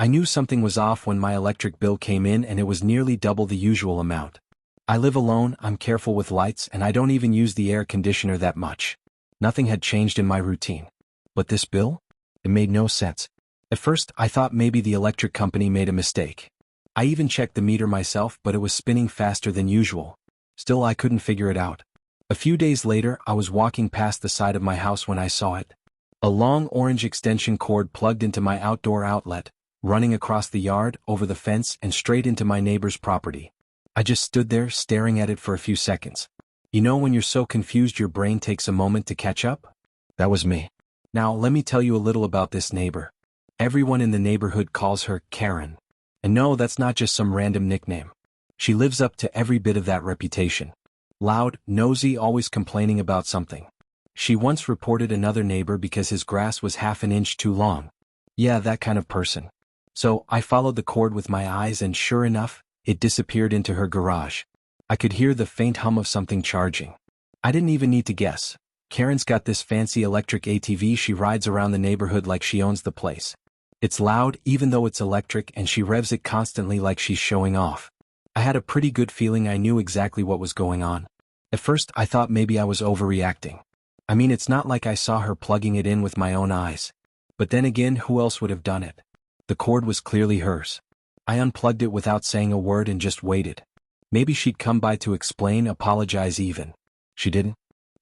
I knew something was off when my electric bill came in and it was nearly double the usual amount. I live alone, I'm careful with lights, and I don't even use the air conditioner that much. Nothing had changed in my routine. But this bill? It made no sense. At first, I thought maybe the electric company made a mistake. I even checked the meter myself, but it was spinning faster than usual. Still, I couldn't figure it out. A few days later, I was walking past the side of my house when I saw it. A long orange extension cord plugged into my outdoor outlet, running across the yard, over the fence, and straight into my neighbor's property. I just stood there staring at it for a few seconds. You know when you're so confused your brain takes a moment to catch up? That was me. Now let me tell you a little about this neighbor. Everyone in the neighborhood calls her Karen. And no, that's not just some random nickname. She lives up to every bit of that reputation. Loud, nosy, always complaining about something. She once reported another neighbor because his grass was half an inch too long. Yeah, that kind of person. So I followed the cord with my eyes and sure enough, it disappeared into her garage. I could hear the faint hum of something charging. I didn't even need to guess. Karen's got this fancy electric ATV she rides around the neighborhood like she owns the place. It's loud even though it's electric and she revs it constantly like she's showing off. I had a pretty good feeling I knew exactly what was going on. At first I thought maybe I was overreacting. I mean, it's not like I saw her plugging it in with my own eyes. But then again, who else would have done it? The cord was clearly hers. I unplugged it without saying a word and just waited. Maybe she'd come by to explain, apologize even. She didn't.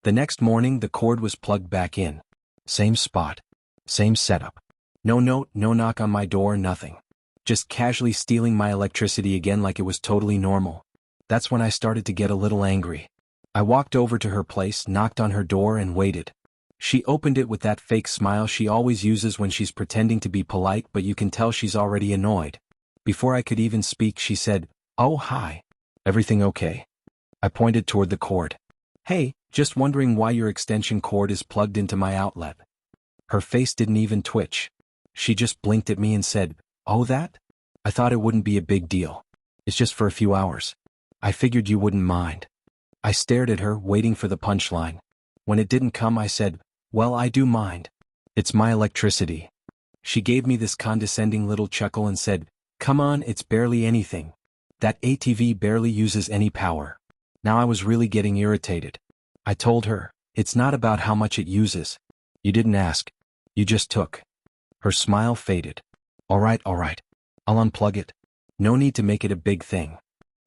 The next morning the cord was plugged back in. Same spot. Same setup. No note, no knock on my door, nothing. Just casually stealing my electricity again like it was totally normal. That's when I started to get a little angry. I walked over to her place, knocked on her door and waited. She opened it with that fake smile she always uses when she's pretending to be polite, but you can tell she's already annoyed. Before I could even speak, she said, "Oh, hi. Everything okay?" I pointed toward the cord. "Hey, just wondering why your extension cord is plugged into my outlet." Her face didn't even twitch. She just blinked at me and said, "Oh, that? I thought it wouldn't be a big deal. It's just for a few hours. I figured you wouldn't mind." I stared at her, waiting for the punchline. When it didn't come, I said, "Well, I do mind. It's my electricity." She gave me this condescending little chuckle and said, "Come on, it's barely anything. That ATV barely uses any power." Now I was really getting irritated. I told her, "It's not about how much it uses. You didn't ask. You just took." Her smile faded. All right, I'll unplug it. No need to make it a big thing."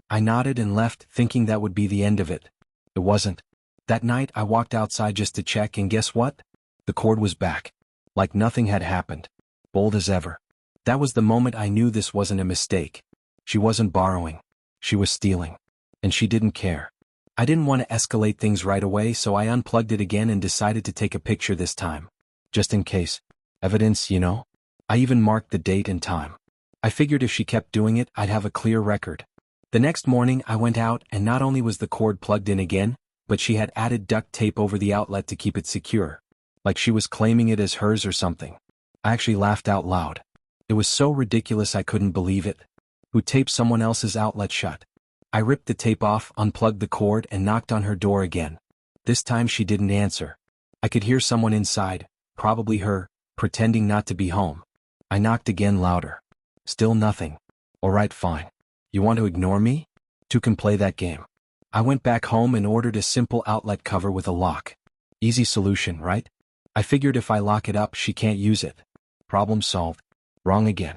I nodded and left, thinking that would be the end of it. It wasn't. That night I walked outside just to check, and guess what? The cord was back. Like nothing had happened. Bold as ever. That was the moment I knew this wasn't a mistake. She wasn't borrowing. She was stealing. And she didn't care. I didn't want to escalate things right away, so I unplugged it again and decided to take a picture this time. Just in case. Evidence, you know? I even marked the date and time. I figured if she kept doing it, I'd have a clear record. The next morning I went out, and not only was the cord plugged in again, but she had added duct tape over the outlet to keep it secure. Like she was claiming it as hers or something. I actually laughed out loud. It was so ridiculous I couldn't believe it. Who taped someone else's outlet shut? I ripped the tape off, unplugged the cord, and knocked on her door again. This time she didn't answer. I could hear someone inside, probably her, pretending not to be home. I knocked again, louder. Still nothing. All right, fine. You want to ignore me? Two can play that game. I went back home and ordered a simple outlet cover with a lock. Easy solution, right? I figured if I lock it up, she can't use it. Problem solved. Wrong again.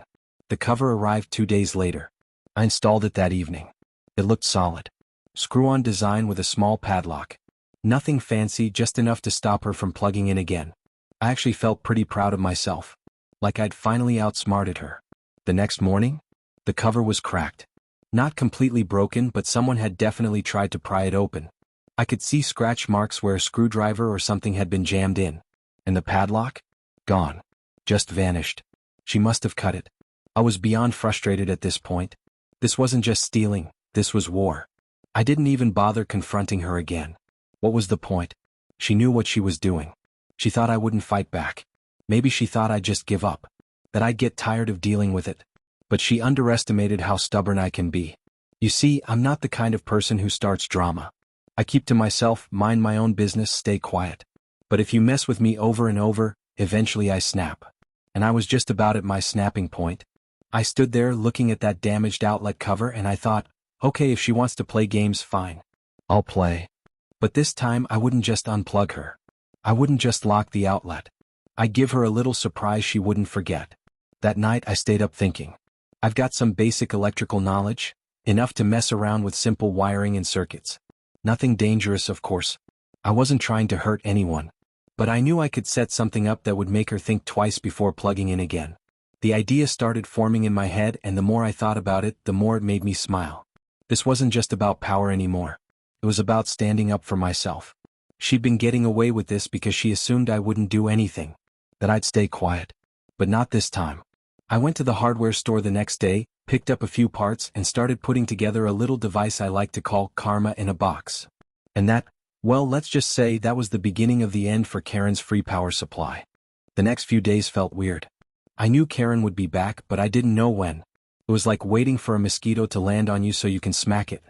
The cover arrived 2 days later. I installed it that evening. It looked solid. Screw-on design with a small padlock. Nothing fancy, just enough to stop her from plugging in again. I actually felt pretty proud of myself. Like I'd finally outsmarted her. The next morning, the cover was cracked. Not completely broken, but someone had definitely tried to pry it open. I could see scratch marks where a screwdriver or something had been jammed in. And the padlock? Gone. Just vanished. She must have cut it. I was beyond frustrated at this point. This wasn't just stealing, this was war. I didn't even bother confronting her again. What was the point? She knew what she was doing. She thought I wouldn't fight back. Maybe she thought I'd just give up. That I'd get tired of dealing with it. But she underestimated how stubborn I can be. You see, I'm not the kind of person who starts drama. I keep to myself, mind my own business, stay quiet. But if you mess with me over and over, eventually I snap. And I was just about at my snapping point. I stood there looking at that damaged outlet cover and I thought, okay, if she wants to play games, fine. I'll play. But this time I wouldn't just unplug her. I wouldn't just lock the outlet. I'd give her a little surprise she wouldn't forget. That night I stayed up thinking. I've got some basic electrical knowledge, enough to mess around with simple wiring and circuits. Nothing dangerous, of course. I wasn't trying to hurt anyone. But I knew I could set something up that would make her think twice before plugging in again. The idea started forming in my head, and the more I thought about it, the more it made me smile. This wasn't just about power anymore. It was about standing up for myself. She'd been getting away with this because she assumed I wouldn't do anything, that I'd stay quiet. But not this time. I went to the hardware store the next day, picked up a few parts, and started putting together a little device I like to call Karma in a box. And that, well, let's just say that was the beginning of the end for Karen's free power supply. The next few days felt weird. I knew Karen would be back, but I didn't know when. It was like waiting for a mosquito to land on you so you can smack it.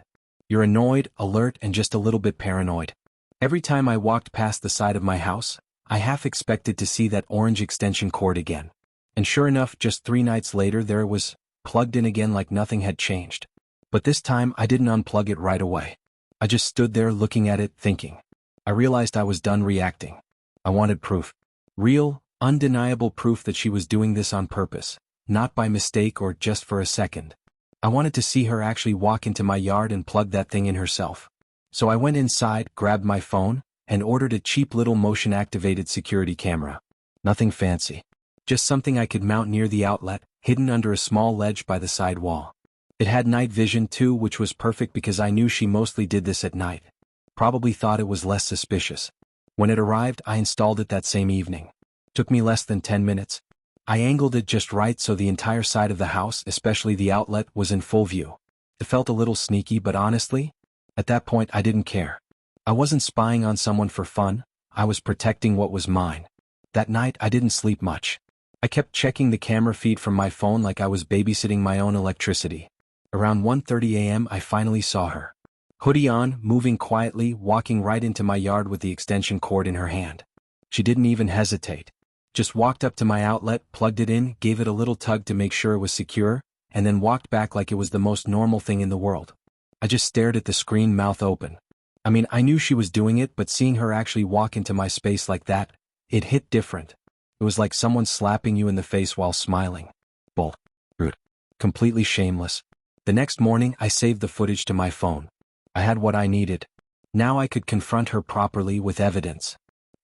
You're annoyed, alert, and just a little bit paranoid. Every time I walked past the side of my house, I half expected to see that orange extension cord again. And sure enough, just 3 nights later there it was, plugged in again like nothing had changed. But this time I didn't unplug it right away. I just stood there looking at it, thinking. I realized I was done reacting. I wanted proof. Real, undeniable proof that she was doing this on purpose, not by mistake or just for a second. I wanted to see her actually walk into my yard and plug that thing in herself. So I went inside, grabbed my phone, and ordered a cheap little motion-activated security camera. Nothing fancy. Just something I could mount near the outlet, hidden under a small ledge by the side wall. It had night vision too, which was perfect because I knew she mostly did this at night. Probably thought it was less suspicious. When it arrived, I installed it that same evening. Took me less than 10 minutes. I angled it just right so the entire side of the house, especially the outlet, was in full view. It felt a little sneaky, but honestly, at that point I didn't care. I wasn't spying on someone for fun, I was protecting what was mine. That night I didn't sleep much. I kept checking the camera feed from my phone like I was babysitting my own electricity. Around 1:30 a.m. I finally saw her. Hoodie on, moving quietly, walking right into my yard with the extension cord in her hand. She didn't even hesitate. Just walked up to my outlet, plugged it in, gave it a little tug to make sure it was secure, and then walked back like it was the most normal thing in the world. I just stared at the screen, mouth open. I mean, I knew she was doing it, but seeing her actually walk into my space like that, it hit different. It was like someone slapping you in the face while smiling. Bull. Rude. Completely shameless. The next morning I saved the footage to my phone. I had what I needed. Now I could confront her properly with evidence.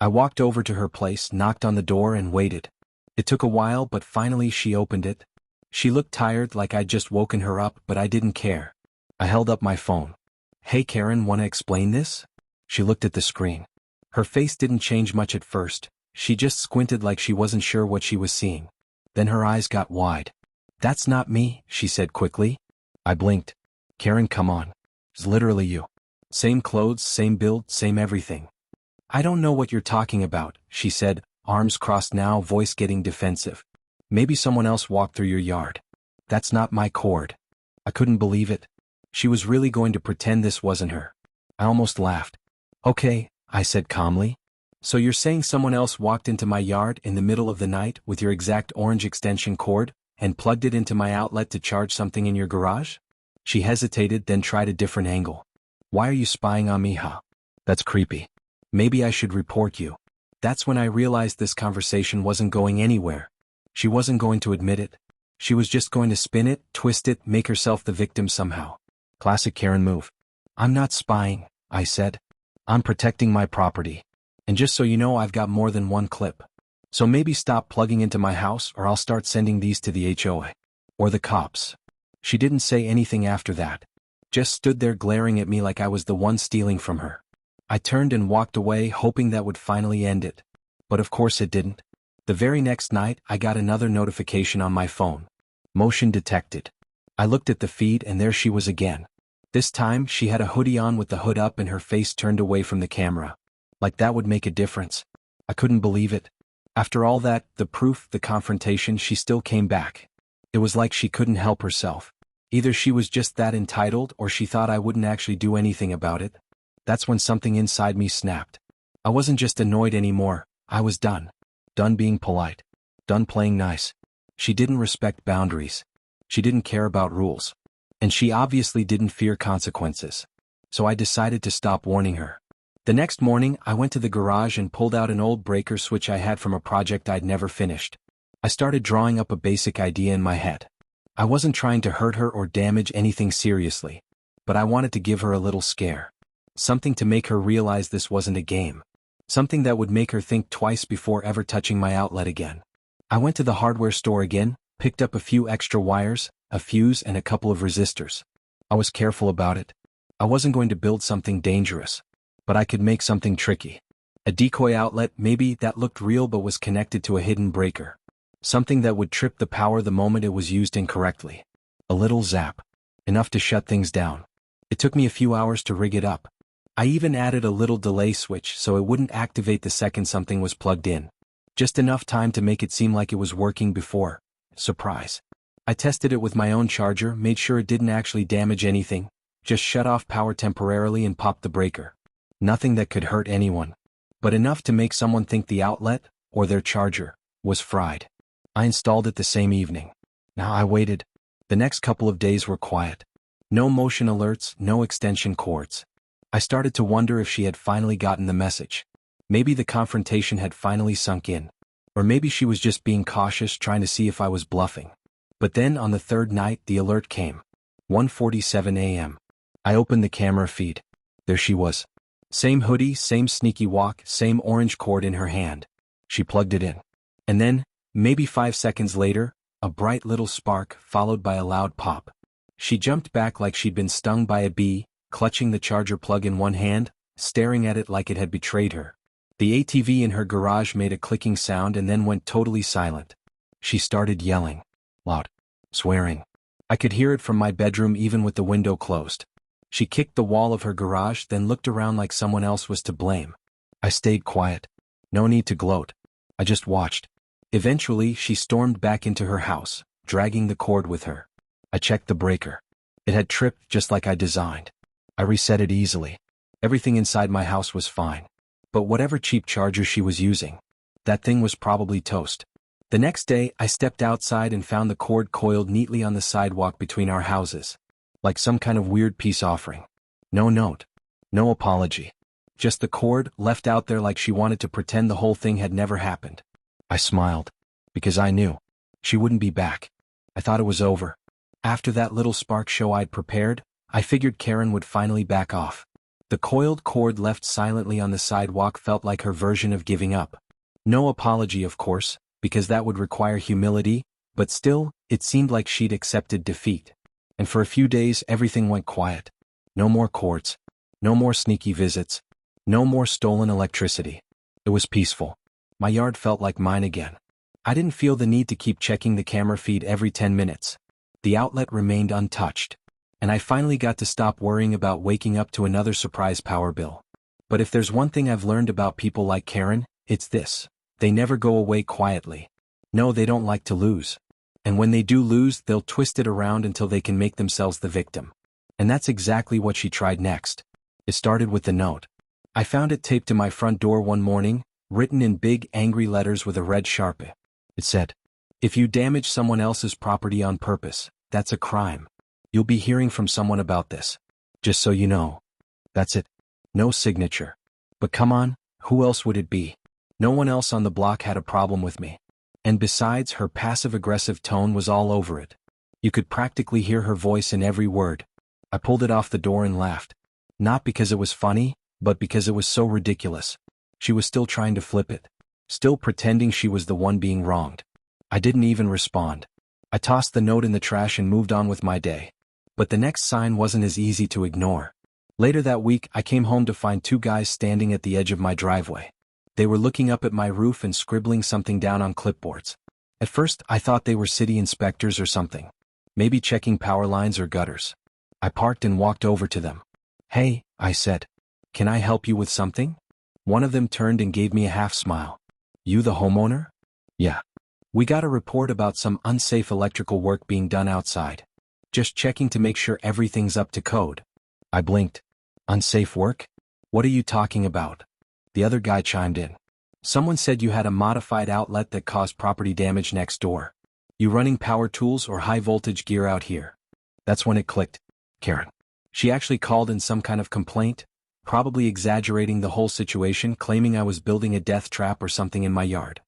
I walked over to her place, knocked on the door and waited. It took a while, but finally she opened it. She looked tired, like I'd just woken her up, but I didn't care. I held up my phone. Hey Karen, wanna explain this? She looked at the screen. Her face didn't change much at first. She just squinted like she wasn't sure what she was seeing. Then her eyes got wide. That's not me, she said quickly. I blinked. Karen, come on. It's literally you. Same clothes, same build, same everything. I don't know what you're talking about, she said, arms crossed now, voice getting defensive. Maybe someone else walked through your yard. That's not my cord. I couldn't believe it. She was really going to pretend this wasn't her. I almost laughed. Okay, I said calmly. So you're saying someone else walked into my yard in the middle of the night with your exact orange extension cord and plugged it into my outlet to charge something in your garage? She hesitated, then tried a different angle. Why are you spying on me, huh? That's creepy. Maybe I should report you. That's when I realized this conversation wasn't going anywhere. She wasn't going to admit it. She was just going to spin it, twist it, make herself the victim somehow. Classic Karen move. I'm not spying, I said. I'm protecting my property. And just so you know, I've got more than one clip. So maybe stop plugging into my house or I'll start sending these to the HOA. Or the cops. She didn't say anything after that. Just stood there glaring at me like I was the one stealing from her. I turned and walked away, hoping that would finally end it. But of course it didn't. The very next night, I got another notification on my phone. Motion detected. I looked at the feed and there she was again. This time, she had a hoodie on with the hood up and her face turned away from the camera. Like that would make a difference. I couldn't believe it. After all that, the proof, the confrontation, she still came back. It was like she couldn't help herself. Either she was just that entitled or she thought I wouldn't actually do anything about it. That's when something inside me snapped. I wasn't just annoyed anymore, I was done. Done being polite. Done playing nice. She didn't respect boundaries. She didn't care about rules. And she obviously didn't fear consequences. So I decided to stop warning her. The next morning, I went to the garage and pulled out an old breaker switch I had from a project I'd never finished. I started drawing up a basic idea in my head. I wasn't trying to hurt her or damage anything seriously, but I wanted to give her a little scare. Something to make her realize this wasn't a game. Something that would make her think twice before ever touching my outlet again. I went to the hardware store again, picked up a few extra wires, a fuse and a couple of resistors. I was careful about it. I wasn't going to build something dangerous, but I could make something tricky. A decoy outlet maybe that looked real but was connected to a hidden breaker. Something that would trip the power the moment it was used incorrectly. A little zap. Enough to shut things down. It took me a few hours to rig it up. I even added a little delay switch so it wouldn't activate the second something was plugged in. Just enough time to make it seem like it was working before. Surprise. I tested it with my own charger, made sure it didn't actually damage anything, just shut off power temporarily and popped the breaker. Nothing that could hurt anyone, but enough to make someone think the outlet, or their charger, was fried. I installed it the same evening. Now I waited. The next couple of days were quiet. No motion alerts, no extension cords. I started to wonder if she had finally gotten the message. Maybe the confrontation had finally sunk in. Or maybe she was just being cautious, trying to see if I was bluffing. But then on the third night the alert came. 1:47 a.m. I opened the camera feed. There she was. Same hoodie, same sneaky walk, same orange cord in her hand. She plugged it in. And then, maybe 5 seconds later, a bright little spark followed by a loud pop. She jumped back like she'd been stung by a bee, clutching the charger plug in one hand, staring at it like it had betrayed her. The ATV in her garage made a clicking sound and then went totally silent. She started yelling. Loud. Swearing. I could hear it from my bedroom even with the window closed. She kicked the wall of her garage, then looked around like someone else was to blame. I stayed quiet. No need to gloat. I just watched. Eventually, she stormed back into her house, dragging the cord with her. I checked the breaker. It had tripped just like I designed. I reset it easily. Everything inside my house was fine. But whatever cheap charger she was using, that thing was probably toast. The next day, I stepped outside and found the cord coiled neatly on the sidewalk between our houses. Like some kind of weird peace offering. No note. No apology. Just the cord left out there like she wanted to pretend the whole thing had never happened. I smiled. Because I knew. She wouldn't be back. I thought it was over. After that little spark show I'd prepared, I figured Karen would finally back off. The coiled cord left silently on the sidewalk felt like her version of giving up. No apology, of course, because that would require humility, but still, it seemed like she'd accepted defeat. And for a few days everything went quiet. No more cords. No more sneaky visits. No more stolen electricity. It was peaceful. My yard felt like mine again. I didn't feel the need to keep checking the camera feed every 10 minutes. The outlet remained untouched. And I finally got to stop worrying about waking up to another surprise power bill. But if there's one thing I've learned about people like Karen, it's this. They never go away quietly. No, they don't like to lose. And when they do lose, they'll twist it around until they can make themselves the victim. And that's exactly what she tried next. It started with the note. I found it taped to my front door one morning, written in big, angry letters with a red Sharpie. It said, "If you damage someone else's property on purpose, that's a crime. You'll be hearing from someone about this. Just so you know." That's it. No signature. But come on, who else would it be? No one else on the block had a problem with me. And besides, her passive-aggressive tone was all over it. You could practically hear her voice in every word. I pulled it off the door and laughed. Not because it was funny, but because it was so ridiculous. She was still trying to flip it. Still pretending she was the one being wronged. I didn't even respond. I tossed the note in the trash and moved on with my day. But the next sign wasn't as easy to ignore. Later that week, I came home to find two guys standing at the edge of my driveway. They were looking up at my roof and scribbling something down on clipboards. At first, I thought they were city inspectors or something. Maybe checking power lines or gutters. I parked and walked over to them. "Hey," I said. "Can I help you with something?" One of them turned and gave me a half smile. "You the homeowner?" "Yeah. We got a report about some unsafe electrical work being done outside. Just checking to make sure everything's up to code." I blinked. "Unsafe work? What are you talking about?" The other guy chimed in. "Someone said you had a modified outlet that caused property damage next door. You running power tools or high voltage gear out here? That's when it clicked. Karen. She actually called in some kind of complaint, probably exaggerating the whole situation, claiming I was building a death trap or something in my yard.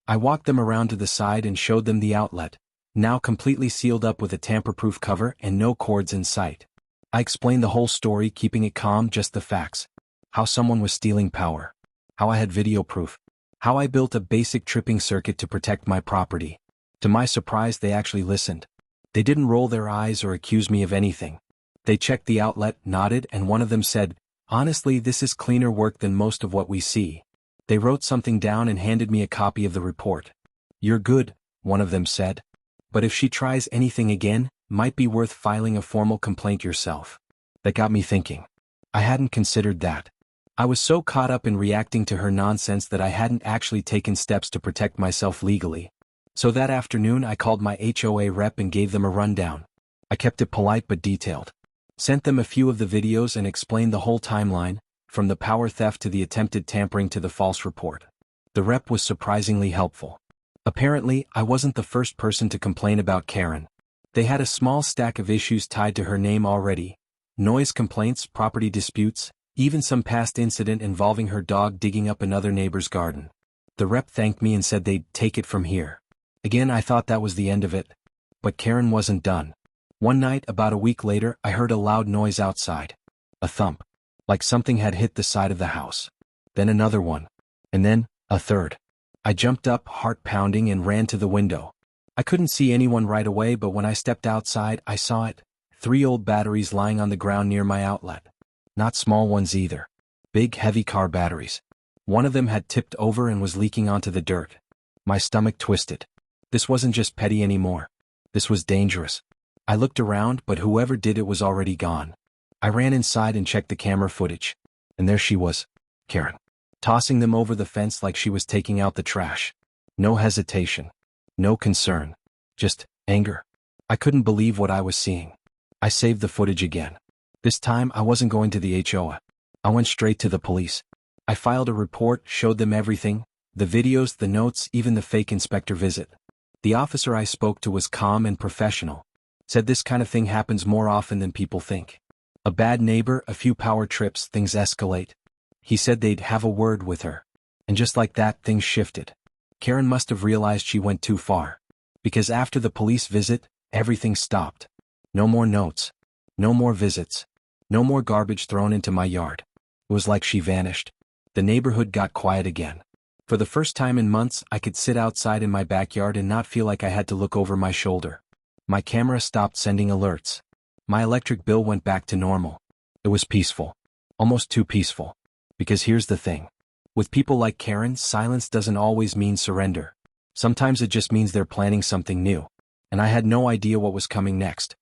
I walked them around to the side and showed them the outlet, now completely sealed up with a tamper-proof cover and no cords in sight. I explained the whole story, keeping it calm, just the facts. How someone was stealing power. How I had video proof. How I built a basic tripping circuit to protect my property. To my surprise, they actually listened. They didn't roll their eyes or accuse me of anything. They checked the outlet, nodded, and one of them said, "Honestly, this is cleaner work than most of what we see." They wrote something down and handed me a copy of the report. "You're good," one of them said. "But if she tries anything again, might be worth filing a formal complaint yourself." That got me thinking. I hadn't considered that. I was so caught up in reacting to her nonsense that I hadn't actually taken steps to protect myself legally. So that afternoon I called my HOA rep and gave them a rundown. I kept it polite but detailed. Sent them a few of the videos and explained the whole timeline, from the power theft to the attempted tampering to the false report. The rep was surprisingly helpful. Apparently, I wasn't the first person to complain about Karen. They had a small stack of issues tied to her name already. Noise complaints, property disputes, even some past incident involving her dog digging up another neighbor's garden. The rep thanked me and said they'd take it from here. Again, I thought that was the end of it. But Karen wasn't done. One night, about a week later, I heard a loud noise outside. A thump. Like something had hit the side of the house. Then another one. And then, a third. I jumped up, heart pounding, and ran to the window. I couldn't see anyone right away, but when I stepped outside, I saw it. 3 old batteries lying on the ground near my outlet. Not small ones either. Big, heavy car batteries. One of them had tipped over and was leaking onto the dirt. My stomach twisted. This wasn't just petty anymore. This was dangerous. I looked around, but whoever did it was already gone. I ran inside and checked the camera footage. And there she was, Karen, tossing them over the fence like she was taking out the trash. No hesitation. No concern. Just anger. I couldn't believe what I was seeing. I saved the footage again. This time I wasn't going to the HOA. I went straight to the police. I filed a report, showed them everything, the videos, the notes, even the fake inspector visit. The officer I spoke to was calm and professional. Said this kind of thing happens more often than people think. A bad neighbor, a few power trips, things escalate. He said they'd have a word with her. And just like that, things shifted. Karen must have realized she went too far. Because after the police visit, everything stopped. No more notes. No more visits. No more garbage thrown into my yard. It was like she vanished. The neighborhood got quiet again. For the first time in months, I could sit outside in my backyard and not feel like I had to look over my shoulder. My camera stopped sending alerts. My electric bill went back to normal. It was peaceful. Almost too peaceful. Because here's the thing. With people like Karen, silence doesn't always mean surrender. Sometimes it just means they're planning something new. And I had no idea what was coming next.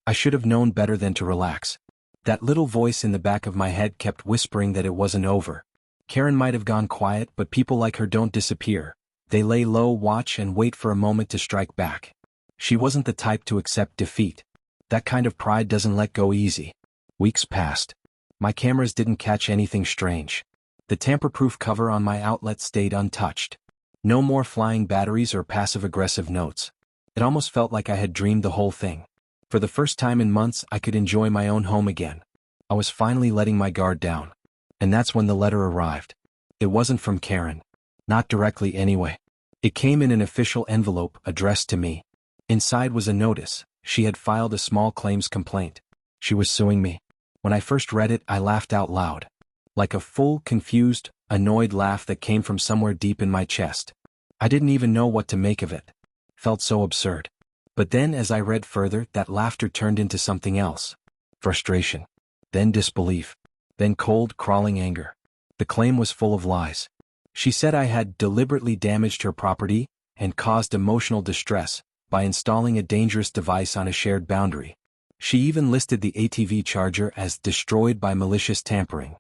I should have known better than to relax. That little voice in the back of my head kept whispering that it wasn't over. Karen might have gone quiet, but people like her don't disappear. They lay low, watch, and wait for a moment to strike back. She wasn't the type to accept defeat. That kind of pride doesn't let go easy. Weeks passed. My cameras didn't catch anything strange. The tamper-proof cover on my outlet stayed untouched. No more flying batteries or passive-aggressive notes. It almost felt like I had dreamed the whole thing. For the first time in months, I could enjoy my own home again. I was finally letting my guard down. And that's when the letter arrived. It wasn't from Karen. Not directly anyway. It came in an official envelope addressed to me. Inside was a notice. She had filed a small claims complaint. She was suing me. When I first read it, I laughed out loud. Like a full, confused, annoyed laugh that came from somewhere deep in my chest. I didn't even know what to make of it. Felt so absurd. But then as I read further, that laughter turned into something else. Frustration. Then disbelief. Then cold, crawling anger. The claim was full of lies. She said I had deliberately damaged her property and caused emotional distress by installing a dangerous device on a shared boundary. She even listed the ATV charger as destroyed by malicious tampering.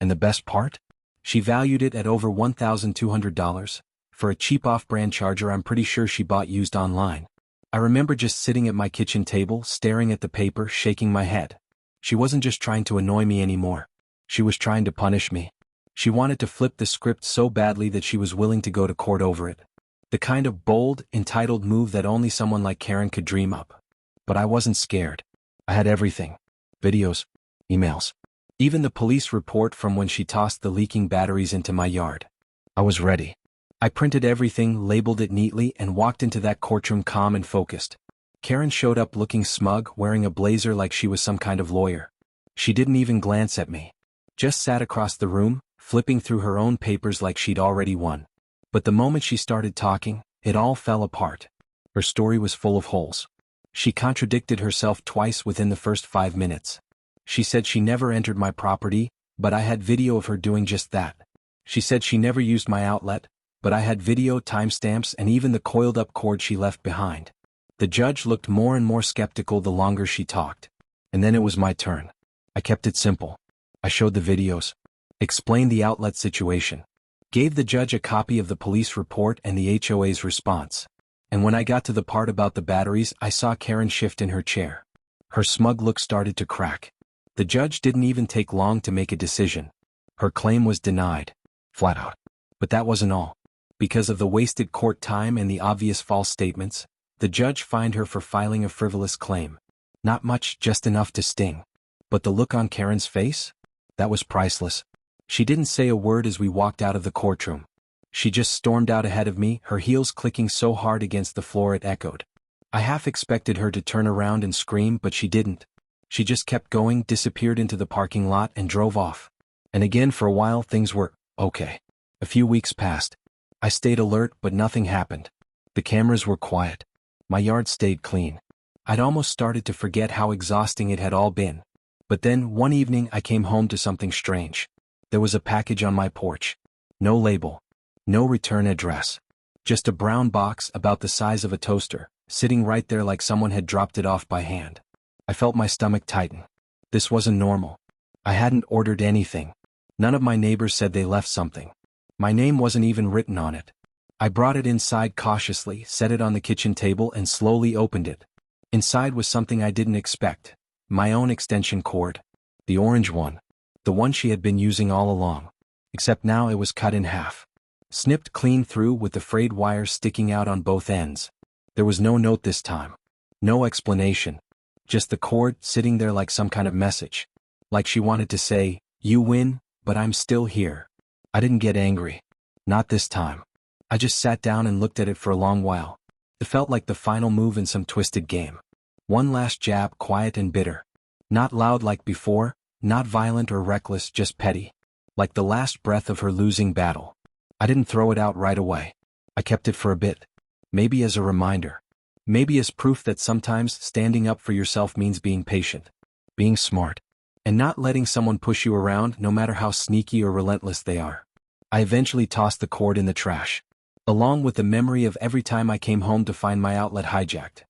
And the best part? She valued it at over $1,200. For a cheap off-brand charger I'm pretty sure she bought used online. I remember just sitting at my kitchen table, staring at the paper, shaking my head. She wasn't just trying to annoy me anymore. She was trying to punish me. She wanted to flip the script so badly that she was willing to go to court over it. The kind of bold, entitled move that only someone like Karen could dream up. But I wasn't scared. I had everything. Videos. Emails. Even the police report from when she tossed the leaking batteries into my yard. I was ready. I printed everything, labeled it neatly, and walked into that courtroom calm and focused. Karen showed up looking smug, wearing a blazer like she was some kind of lawyer. She didn't even glance at me. Just sat across the room, flipping through her own papers like she'd already won. But the moment she started talking, it all fell apart. Her story was full of holes. She contradicted herself twice within the first 5 minutes. She said she never entered my property, but I had video of her doing just that. She said she never used my outlet, but I had video, timestamps, and even the coiled-up cord she left behind. The judge looked more and more skeptical the longer she talked. And then it was my turn. I kept it simple. I showed the videos, explained the outlet situation, gave the judge a copy of the police report and the HOA's response. And when I got to the part about the batteries, I saw Karen shift in her chair. Her smug look started to crack. The judge didn't even take long to make a decision. Her claim was denied. Flat out. But that wasn't all. Because of the wasted court time and the obvious false statements, the judge fined her for filing a frivolous claim. Not much, just enough to sting. But the look on Karen's face? That was priceless. She didn't say a word as we walked out of the courtroom. She just stormed out ahead of me, her heels clicking so hard against the floor it echoed. I half expected her to turn around and scream, but she didn't. She just kept going, disappeared into the parking lot, and drove off. And again, for a while, things were okay. A few weeks passed. I stayed alert, but nothing happened. The cameras were quiet. My yard stayed clean. I'd almost started to forget how exhausting it had all been. But then, one evening, I came home to something strange. There was a package on my porch. No label. No return address. Just a brown box about the size of a toaster, sitting right there like someone had dropped it off by hand. I felt my stomach tighten. This wasn't normal. I hadn't ordered anything. None of my neighbors said they left something. My name wasn't even written on it. I brought it inside cautiously, set it on the kitchen table, and slowly opened it. Inside was something I didn't expect. My own extension cord. The orange one. The one she had been using all along. Except now it was cut in half. Snipped clean through with the frayed wires sticking out on both ends. There was no note this time. No explanation. Just the cord sitting there like some kind of message. Like she wanted to say, "You win, but I'm still here." I didn't get angry. Not this time. I just sat down and looked at it for a long while. It felt like the final move in some twisted game. One last jab, quiet and bitter. Not loud like before, not violent or reckless, just petty. Like the last breath of her losing battle. I didn't throw it out right away. I kept it for a bit. Maybe as a reminder. Maybe as proof that sometimes standing up for yourself means being patient. Being smart. And not letting someone push you around no matter how sneaky or relentless they are. I eventually tossed the cord in the trash. Along with the memory of every time I came home to find my outlet hijacked.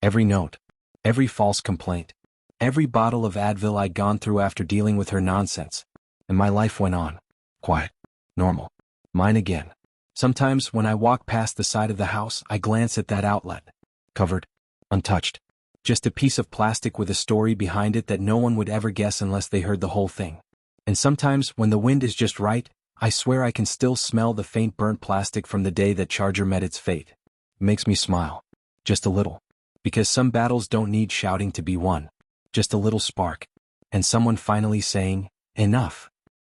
Every note. Every false complaint. Every bottle of Advil I'd gone through after dealing with her nonsense. And my life went on. Quiet. Normal. Mine again. Sometimes when I walk past the side of the house, I glance at that outlet. Covered. Untouched. Just a piece of plastic with a story behind it that no one would ever guess unless they heard the whole thing. And sometimes, when the wind is just right, I swear I can still smell the faint burnt plastic from the day that Charger met its fate. It makes me smile. Just a little. Because some battles don't need shouting to be won. Just a little spark. And someone finally saying, "Enough."